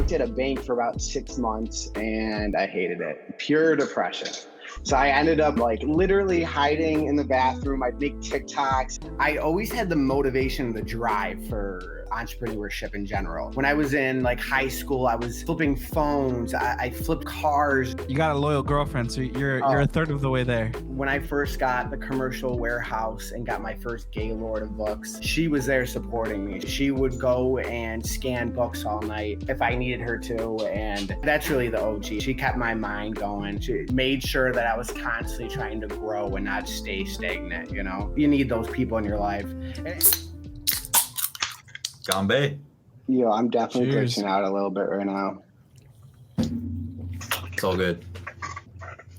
worked at a bank for about 6 months and I hated it. Pure depression. So I ended up literally hiding in the bathroom. I'd make TikToks. I always had the motivation, the drive for entrepreneurship in general. When I was in high school, I was flipping phones. I flipped cars. You got a loyal girlfriend, so you're a third of the way there. When I first got the commercial warehouse and got my first Gaylord of books, she was there supporting me. She would go and scan books all night if I needed her to, and that's really the OG. She kept my mind going. She made sure that I was constantly trying to grow and not stay stagnant, you know? You need those people in your life. Gombe. Yo, I'm definitely Cheers. glitching out a little bit right now. It's all good.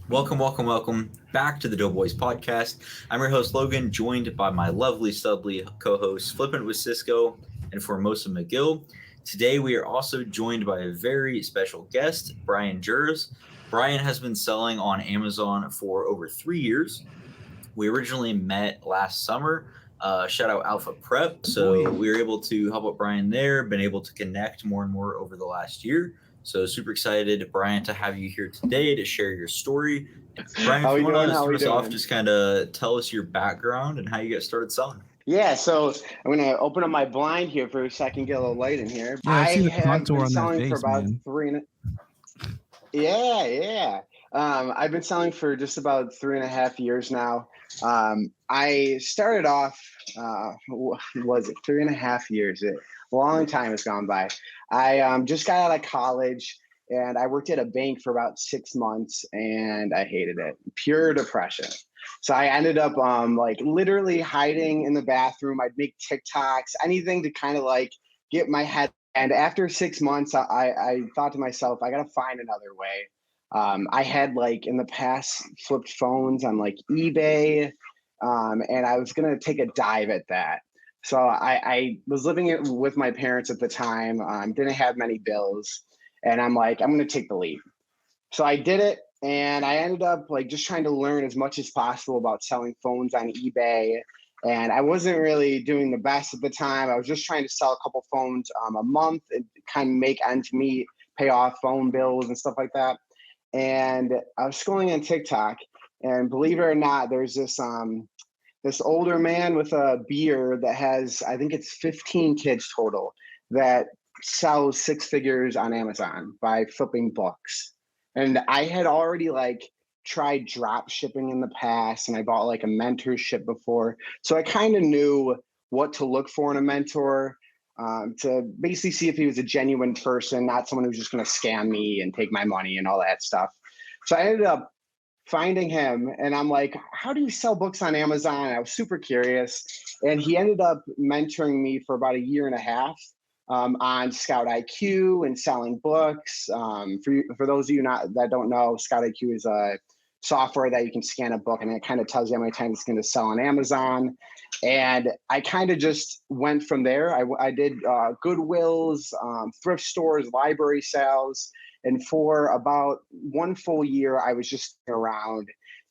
Welcome back to the Doughboys podcast. I'm your host, Logan, joined by my lovely, subly co-hosts, Flippin' with Cisco and Formosa McGill. Today, we are also joined by a very special guest, Brian Jers. Brian has been selling on Amazon for over 3 years. We originally met last summer. Shout out Alpha Prep. So we were able to help out Brian there, been able to connect more and more over the last year. So super excited, Brian, to have you here today to share your story. Brian, if you want to start us off, just kind of tell us your background and how you got started selling. Yeah, so I'm going to open up my blind here for a second, get a little light in here. Yeah, I see the have contour been on that selling face, for about man. Yeah. I've been selling for just about 3.5 years now. I started off, was it 3.5 years? A long time has gone by. I just got out of college and I worked at a bank for about 6 months and I hated it. Pure depression. So I ended up literally hiding in the bathroom. I'd make TikToks, anything to kind of get my head. And after 6 months, I thought to myself, I got to find another way. I had in the past flipped phones on eBay, and I was going to take a dive at that. So I was living with my parents at the time, didn't have many bills, and I'm going to take the leap. So I did it, and I ended up just trying to learn as much as possible about selling phones on eBay. And I wasn't really doing the best at the time. I was just trying to sell a couple phones a month and kind of make ends meet, pay off phone bills and stuff like that. And I was scrolling on TikTok, and believe it or not, there's this older man with a beard that has, I think it's 15 kids total, that sells 6 figures on Amazon by flipping books. And I had already tried drop shipping in the past, and I bought a mentorship before. So I kind of knew what to look for in a mentor, to basically see if he was a genuine person, not someone who's just going to scam me and take my money and all that stuff. So I ended up finding him, and I'm like, how do you sell books on Amazon? I was super curious. And he ended up mentoring me for about 1.5 years. On Scout IQ and selling books. For those of you that don't know, Scout IQ is a software that you can scan a book and it kind of tells you how many times it's going to sell on Amazon. And I kind of just went from there. I did Goodwills, thrift stores, library sales. And for about 1 full year, I was just around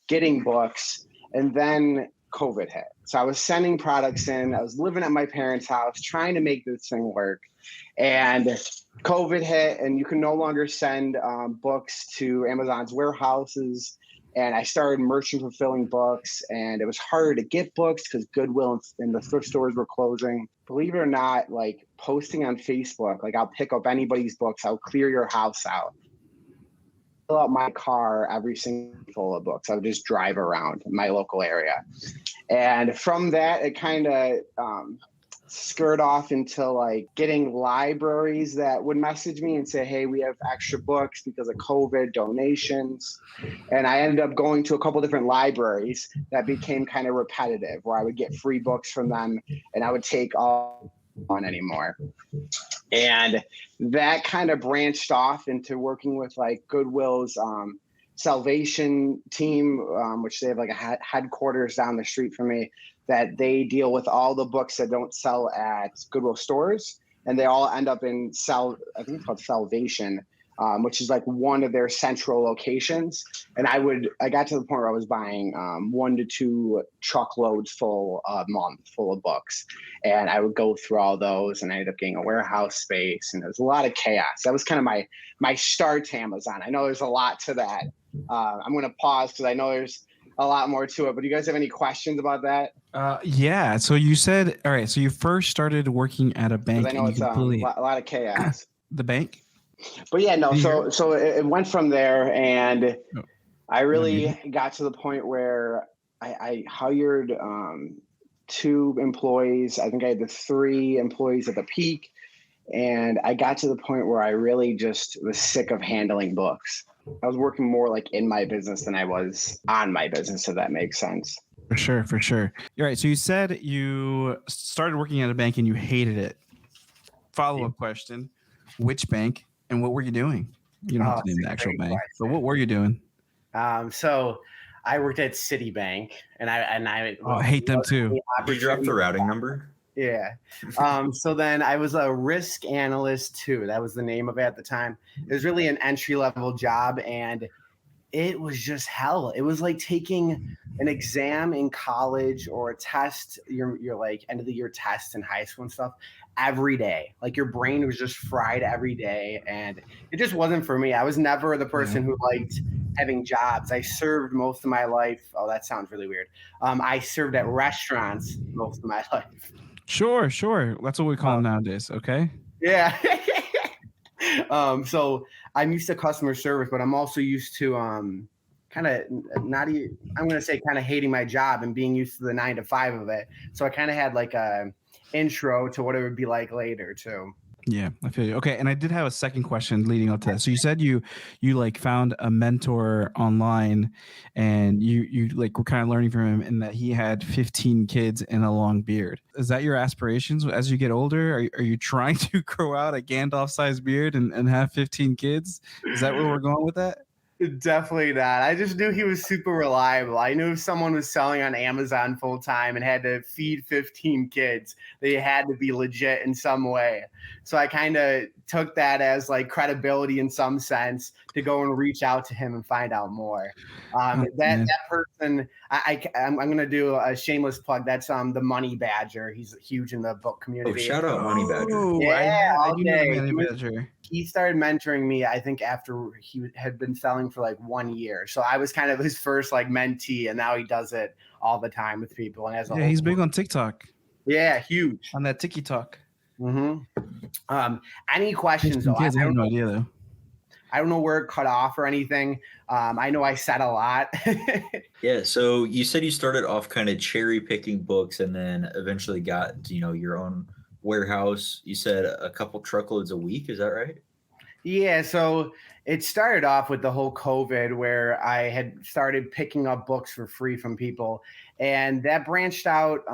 getting books. And then COVID hit. So I was sending products in. I was living at my parents' house trying to make this thing work. And COVID hit, and you can no longer send books to Amazon's warehouses. And I started merchant fulfilling books, and it was harder to get books because Goodwill and the thrift stores were closing. Believe it or not, posting on Facebook, I'll pick up anybody's books. I'll clear your house out. Fill out my car every single full of books. I would just drive around my local area. And from that, it kind of skirt off into getting libraries that would message me and say, hey, we have extra books because of COVID donations. And I ended up going to a couple different libraries that became kind of repetitive, where I would get free books from them and I would take all on anymore. And that kind of branched off into working with Goodwill's Salvation team, which they have a headquarters down the street from me, that they deal with all the books that don't sell at Goodwill stores, and they all end up in I think it's called Salvation, which is like one of their central locations. And I got to the point where I was buying 1 to 2 truckloads full a month full of books. And I would go through all those, and I ended up getting a warehouse space, and there was a lot of chaos. That was kind of my start to Amazon. I know there's a lot to that. I'm going to pause because I know there's a lot more to it, but do you guys have any questions about that? Yeah. So you said, all right, so you first started working at a bank. I know it's a lot of chaos. The bank? But yeah, no. So it went from there, and I really got to the point where I hired 2 employees. I think I had the 3 employees at the peak, and I got to the point where I really just was sick of handling books. I was working more like in my business than I was on my business, if that makes sense. For sure. All right. So you said you started working at a bank and you hated it. Follow-up question: which bank and what were you doing? You don't have to name the actual bank, but what were you doing? So I worked at Citibank, and I hate them too. Did you drop the routing number? Yeah. So then I was a risk analyst too. That was the name of it at the time. It was really an entry-level job, and it was just hell. It was like taking an exam in college or a test, your like end of the year test in high school and stuff every day. Like your brain was just fried every day, and it just wasn't for me. I was never the person who liked having jobs. I served most of my life. Oh, that sounds really weird. I served at restaurants most of my life. Sure. That's what we call them nowadays. Okay. Yeah. So I'm used to customer service, but I'm also used to kind of hating my job and being used to the 9 to 5 of it. So I kind of had like a intro to what it would be like later too. Yeah, I feel you. Okay, and I did have a second question leading up to that. So you said you like found a mentor online, and you like were kind of learning from him, and that he had 15 kids and a long beard. Is that your aspirations as you get older? Are you trying to grow out a Gandalf-sized beard and have 15 kids? Is that where we're going with that? Definitely not. I just knew he was super reliable. I knew if someone was selling on Amazon full time and had to feed 15 kids, they had to be legit in some way. So I kind of took that as like credibility in some sense to go and reach out to him and find out more. That person, I'm going to do a shameless plug. That's the Money Badger. He's huge in the book community. Oh, shout out Money Badger. Yeah, I do know Money Badger. He started mentoring me, I think, after he had been selling for like 1 year. So I was kind of his first like mentee, and now he does it all the time with people. And he's big on TikTok. Yeah, huge on that TikTok. Mm-hmm. Any questions? Though? I have no idea though. I don't know where it cut off or anything. I know I said a lot. Yeah. So you said you started off kind of cherry picking books, and then eventually got your own warehouse. You said a couple truckloads a week. Is that right? Yeah. So it started off with the whole COVID, where I had started picking up books for free from people, and that branched out.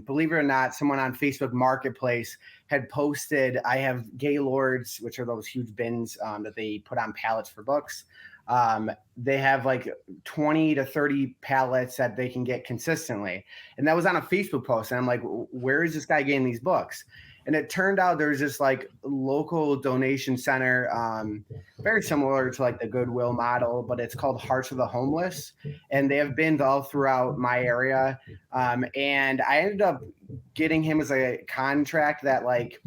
Believe it or not, someone on Facebook Marketplace had posted, I have Gaylords, which are those huge bins that they put on pallets for books. They have like 20 to 30 pallets that they can get consistently. And that was on a Facebook post. And I'm like, where is this guy getting these books? And it turned out there's this like local donation center, very similar to like the Goodwill model, but it's called Hearts of the Homeless. And they have bins all throughout my area. And I ended up getting him as a contract that like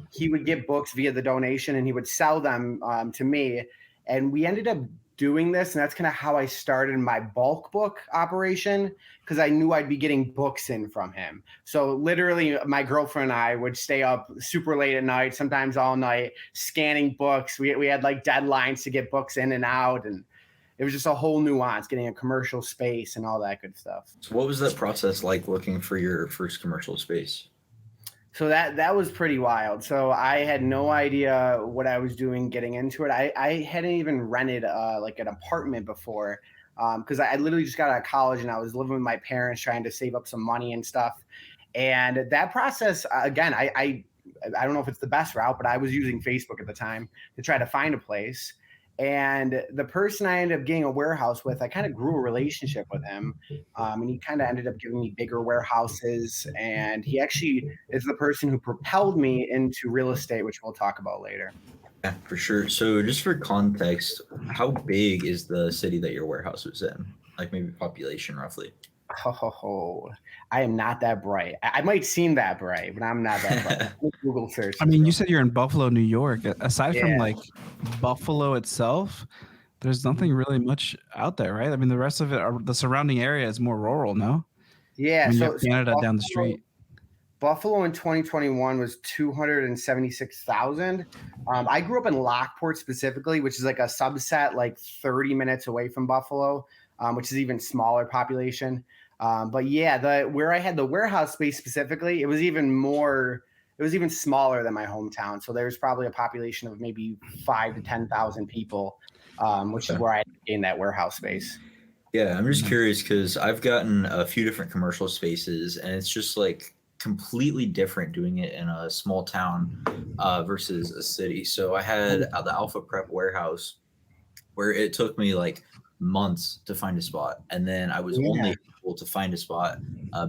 he would get books via the donation and he would sell them to me. And we ended up doing this, and that's kind of how I started my bulk book operation, because I knew I'd be getting books in from him. So literally my girlfriend and I would stay up super late at night, sometimes all night, scanning books. We had like deadlines to get books in and out, and it was just a whole nuance, getting a commercial space and all that good stuff. So what was that process like looking for your first commercial space? So that was pretty wild. So I had no idea what I was doing getting into it. I hadn't even rented like an apartment before, because I literally just got out of college and I was living with my parents trying to save up some money and stuff. And that process, again, I don't know if it's the best route, but I was using Facebook at the time to try to find a place. And the person I ended up getting a warehouse with, I kind of grew a relationship with him. And he kind of ended up giving me bigger warehouses. And he actually is the person who propelled me into real estate, which we'll talk about later. Yeah, for sure. So just for context, how big is the city that your warehouse was in? Like maybe population roughly? Oh, I am not that bright. I might seem that bright, but I'm not that bright. Google search. I mean, you said you're in Buffalo, New York. Aside from Yeah. like Buffalo itself, there's nothing really much out there, right? I mean, the rest of it, the surrounding area is more rural, no? Yeah, I mean, you so have Canada down the street. Buffalo in 2021 was 276,000. I grew up in Lockport specifically, which is like a subset, like 30 minutes away from Buffalo, which is even smaller population. But yeah, where I had the warehouse space specifically, it was even smaller than my hometown. So there's probably a population of maybe 5 to 10,000 people, which is where I gained that warehouse space. Yeah, I'm just curious because I've gotten a few different commercial spaces, and it's just like completely different doing it in a small town versus a city. So I had the Alpha Prep warehouse where it took me like months to find a spot, and then I was only able to find a spot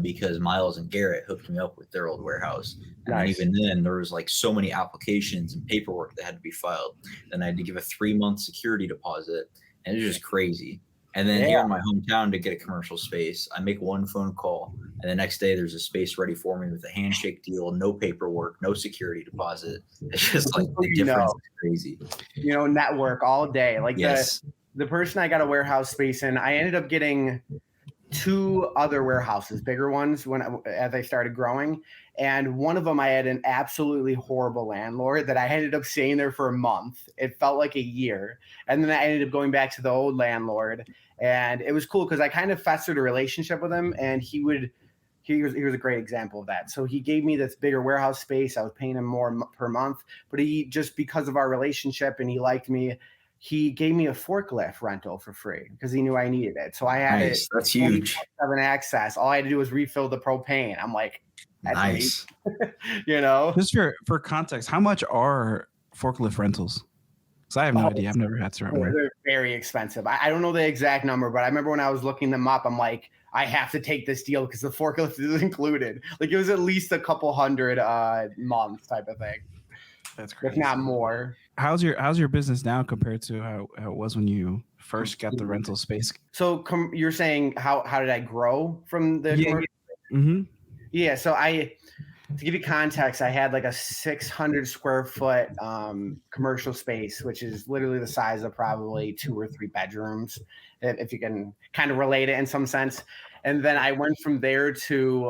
because Miles and Garrett hooked me up with their old warehouse. And then even then, there was like so many applications and paperwork that had to be filed. Then I had to give a 3-month security deposit, and it was just crazy. And then here in my hometown, to get a commercial space, I make one phone call, and the next day there's a space ready for me with a handshake deal, no paperwork, no security deposit. It's just like the difference is crazy. Network all day. Like the person I got a warehouse space in, I ended up getting 2 other warehouses, bigger ones, as I started growing. And one of them, I had an absolutely horrible landlord that I ended up staying there for a month. It felt like a year. And then I ended up going back to the old landlord. And it was cool because I kind of festered a relationship with him. And he was a great example of that. So he gave me this bigger warehouse space. I was paying him more per month. But he, just because of our relationship and he liked me, he gave me a forklift rental for free because he knew I needed it. So I had it. That's huge. 7 access. All I had to do was refill the propane. I'm like, that's nice. Just for context, how much are forklift rentals? Because I have no idea. I've never had to rent one. They're very expensive. I don't know the exact number, but I remember when I was looking them up, I'm like, I have to take this deal because the forklift is included. Like it was at least a couple hundred months type of thing. That's crazy. If not more. How's your business now compared to how it was when you first got the rental space? So you're saying how did I grow from the commercial? Mm-hmm. Yeah. So to give you context, I had like a 600 square foot commercial space, which is literally the size of probably 2 or 3 bedrooms, if you can kind of relate it in some sense. And then I went from there to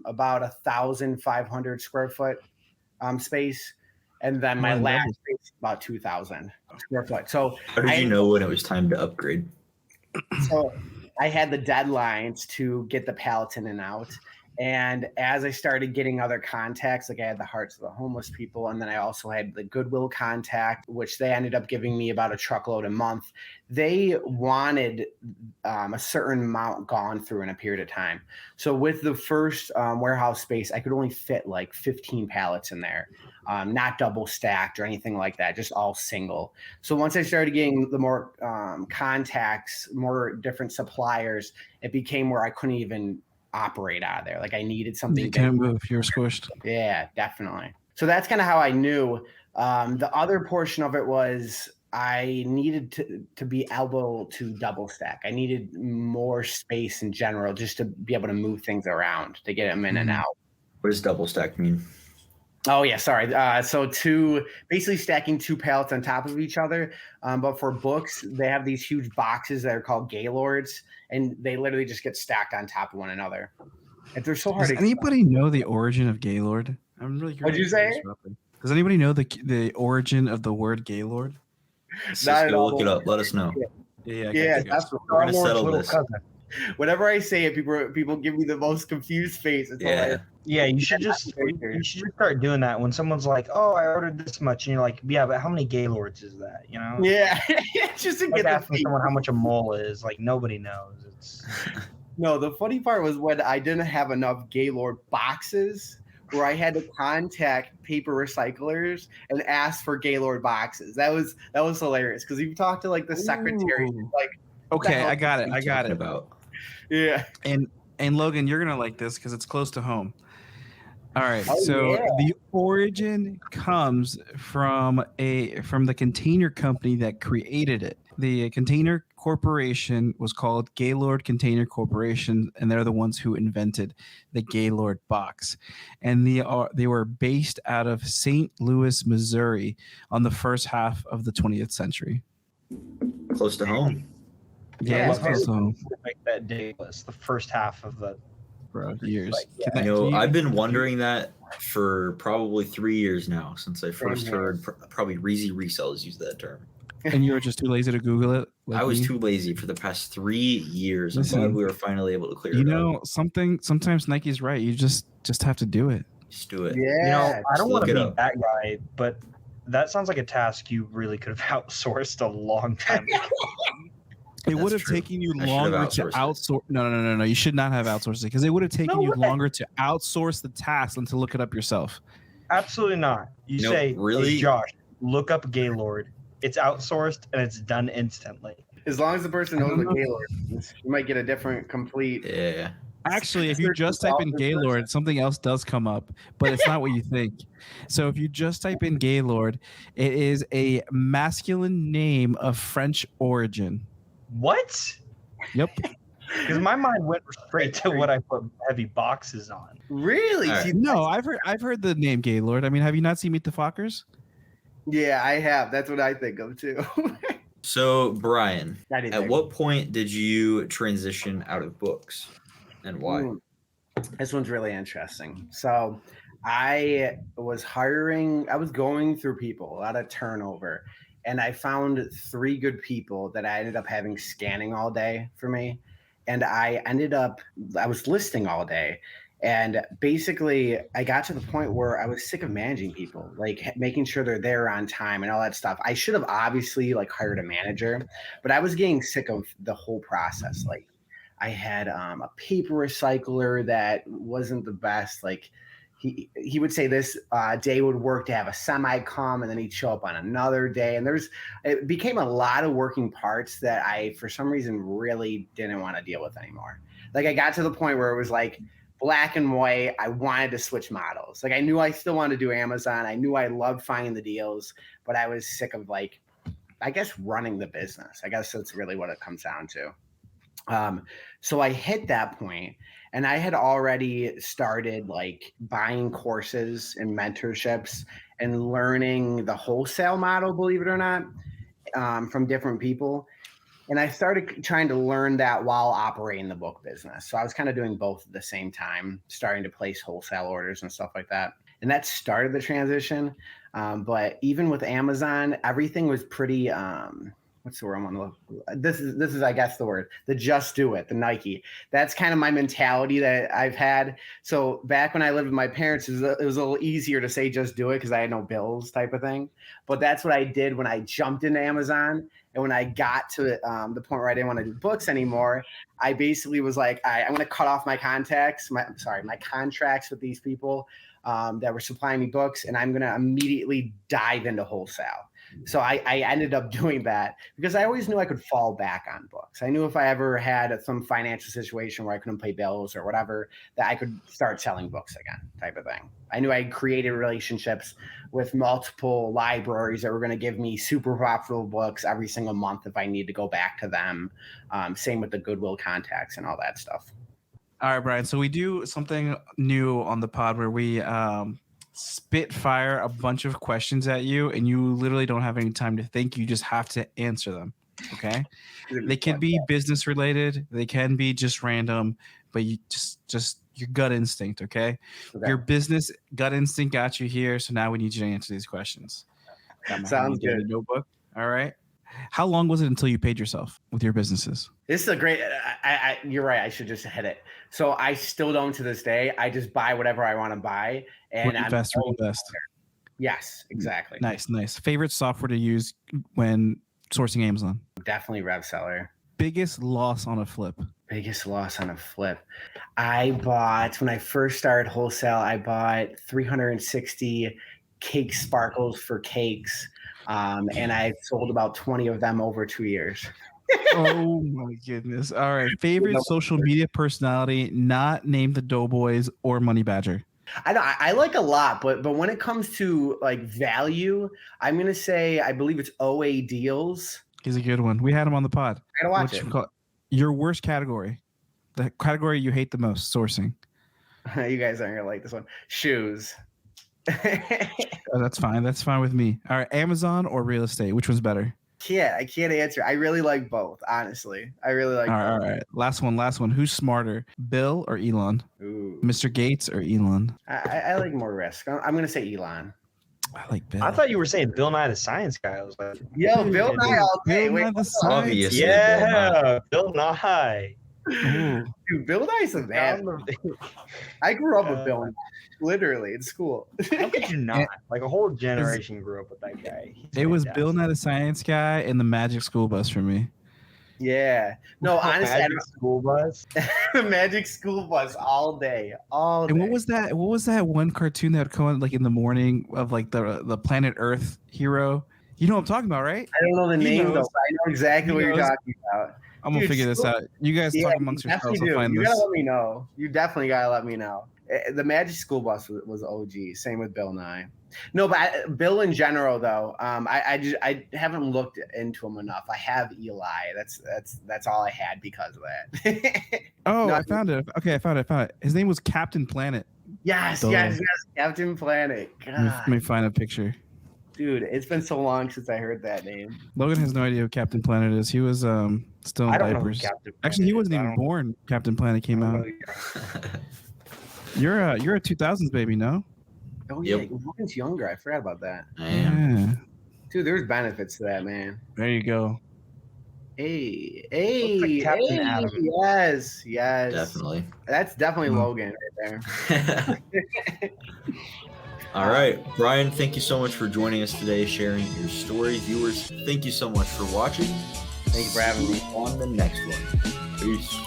about 1,500 square foot space. And then my last space about 2,000 square foot. So how did you know when it was time to upgrade? So I had the deadlines to get the pallets in and out. And as I started getting other contacts, like I had the Hearts of the Homeless people, and then I also had the Goodwill contact, which they ended up giving me about a truckload a month. They wanted a certain amount gone through in a period of time. So with the first warehouse space, I could only fit like 15 pallets in there, not double stacked or anything like that, just all single. So once I started getting the more contacts, more different suppliers, it became where I couldn't even operate out of there. Like I needed something. You can't move. You're squished. Yeah, definitely. So that's kind of how I knew. The other portion of it was I needed to be able to double stack. I needed more space in general just to be able to move things around to get them in and out. What does double stack mean? Oh yeah, sorry. So basically stacking 2 pallets on top of each other. But for books, they have these huge boxes that are called gaylords, and they literally just get stacked on top of one another. If they're so hard. Does anybody know the origin of gaylord? I'm really curious. What'd you say? Does anybody know the origin of the word gaylord? Cisco, look it up. Let us know. Yeah, that's we're gonna settle this. Cousin. Whenever I say it, people give me the most confused face. It's hilarious. Yeah, you should just start doing that when someone's like, "Oh, I ordered this much," and you're like, "Yeah, but how many gaylords is that?" You know? Yeah, just to get asking someone how much a mole is. Like nobody knows. It's no. The funny part was when I didn't have enough gaylord boxes. where I had to contact paper recyclers and ask for Gaylord boxes. That was hilarious because you talk to like the secretary, Ooh. like, Okay, hell I got it. What are I you got talking it. about? yeah. And Logan, you're gonna like this because it's close to home. All right. Oh, So yeah. the origin comes from the container company that created it. The container corporation was called Gaylord Container Corporation, and they're the ones who invented the Gaylord box. And they were based out of St. Louis, Missouri, on the first half of the 20th century. Close to home. Yeah, it's close to home, Make that day list, the first half of the bro. Years. Like, yeah. Can You know, can I've been wondering that for probably 3 years now since I first Same here. heard probably Reezy Resellers use that term. And you were just too lazy to Google it. Like I was me? too lazy for the past 3 years. I'm Listen, glad we were finally able to clear You it up. know something. Sometimes Nike's right. You just have to do it. Just do it. Yeah. You know, I don't look want to it be up. that guy, but that sounds like a task you really could have outsourced a long time ago. It would That's have true. taken you I should have longer to outsourced it. outsource. No. You should not have outsourced it because it would have taken No you way. longer to outsource the task than to look it up yourself. Absolutely not. You No, say, really? "Hey, Josh, look up Gaylord. It's outsourced and it's done instantly." As long as the person I knows don't what know. Gaylord is, you might get a different complete. Yeah. Actually, if you just type in Gaylord, something else does come up, but it's not what you think. So if you just type in Gaylord, it is a masculine name of French origin. What? Yep. Because my mind went straight to what I put heavy boxes on. Really? All right. See, No, I've heard the name Gaylord. I mean, have you not seen Meet the Fockers? yeah, I have. That's what I think of too. So, Brian, I didn't at think. what point did you transition out of books and why? This one's really interesting. So I was going through people, a lot of turnover, and I found 3 good people that I ended up having scanning all day for me. And I was listing all day. And basically, I got to the point where I was sick of managing people, like making sure they're there on time and all that stuff. I should have obviously like hired a manager, but I was getting sick of the whole process. Like I had a paper recycler that wasn't the best. Like he would say this day would work to have a semi come, and then he'd show up on another day. And it became a lot of working parts that I, for some reason, really didn't want to deal with anymore. Like I got to the point where it was like black and white. I wanted to switch models. Like I knew I still wanted to do Amazon. I knew I loved finding the deals, but I was sick of like, I guess, running the business. I guess that's really what it comes down to. So I hit that point, and I had already started like buying courses and mentorships and learning the wholesale model, believe it or not, from different people. And I started trying to learn that while operating the book business. So I was kind of doing both at the same time, starting to place wholesale orders and stuff like that. And that started the transition. But even with Amazon, everything was pretty, what's the word I want to look? This is, I guess, the word, the just do it, the Nike. That's kind of my mentality that I've had. So back when I lived with my parents, it was a little easier to say just do it because I had no bills type of thing. But that's what I did when I jumped into Amazon. And when I got to the point where I didn't want to do books anymore, I basically was like, I'm going to cut off my contracts with these people that were supplying me books, and I'm going to immediately dive into wholesale. So I ended up doing that because I always knew I could fall back on books. I knew if I ever had some financial situation where I couldn't pay bills or whatever, that I could start selling books again, type of thing. I knew I had created relationships with multiple libraries that were going to give me super profitable books every single month if I need to go back to them. Same with the Goodwill contacts and all that stuff. All right, Brian. So we do something new on the pod where we spit fire a bunch of questions at you, and you literally don't have any time to think. You just have to answer them. Okay? They can be business related. They can be just random, but you just your gut instinct. Okay? Your business gut instinct got you here. So now we need you to answer these questions. Sounds good. Notebook. All right. How long was it until you paid yourself with your businesses? This is a great. You're right. I should just hit it. So I still don't to this day. I just buy whatever I want to buy, and Reinvest. Yes, exactly. Nice. Favorite software to use when sourcing Amazon? Definitely RevSeller. biggest loss on a flip? Biggest loss on a flip. I bought, when I first started wholesale, I bought 360 cake sparkles for cakes. And I sold about 20 of them over 2 years. Oh my goodness. All right. Favorite social media personality, not named the Doughboys or Money Badger. I like a lot, but when it comes to like value, I'm gonna say I believe it's OA Deals. He's a good one. We had him on the pod. I gotta watch it. Your worst category, the category you hate the most, sourcing. You guys aren't gonna like this one. Shoes. Oh, that's fine. That's fine with me. All right, Amazon or real estate? Which one's better? I can't answer. I really like both, honestly. I really like both. All right. Last one. Who's smarter, Bill or Elon? Ooh. Mr. Gates or Elon? I like more risk. I'm gonna say Elon. I like Bill. I thought you were saying Bill Nye the Science Guy. I was like, yo, Bill Nye all day. Bill Nye the Science. Obviously, yeah, Bill Nye. Dude, Bill Nye's a man. I grew up with Bill Nye, literally in school. How could you not? Like a whole generation grew up with that guy. It was Bill Nye the Science Guy and the Magic School Bus for me. Yeah. No, honestly, Magic School Bus. Magic School Bus all day. And what was that? What was that one cartoon that would come on like in the morning of like the Planet Earth hero? You know what I'm talking about, right? I don't know the name though. But I know exactly what you're talking about. I'm gonna figure this out. You guys talk amongst yourselves. You Find gotta let me know. You definitely gotta let me know. The Magic School Bus was OG. Same with Bill Nye. No, but Bill in general though, I haven't looked into him enough. I have Eli. That's all I had because of that. Oh, no, I found it. Okay, I found it. His name was Captain Planet. Yes, Captain Planet. Let me find a picture. Dude, it's been so long since I heard that name. Logan has no idea who Captain Planet is. He was still in diapers. Actually, he wasn't even born. Captain Planet came out. You're a 2000s baby, no? Oh yeah, Logan's younger. I forgot about that. I am. Yeah. Dude, there's benefits to that, man. There you go. Hey, like Captain Adam. Yes. Definitely. That's definitely Logan right there. All right, Brian, thank you so much for joining us today, sharing your story. Viewers, thank you so much for watching. Thank you for having me. On the next one. Peace.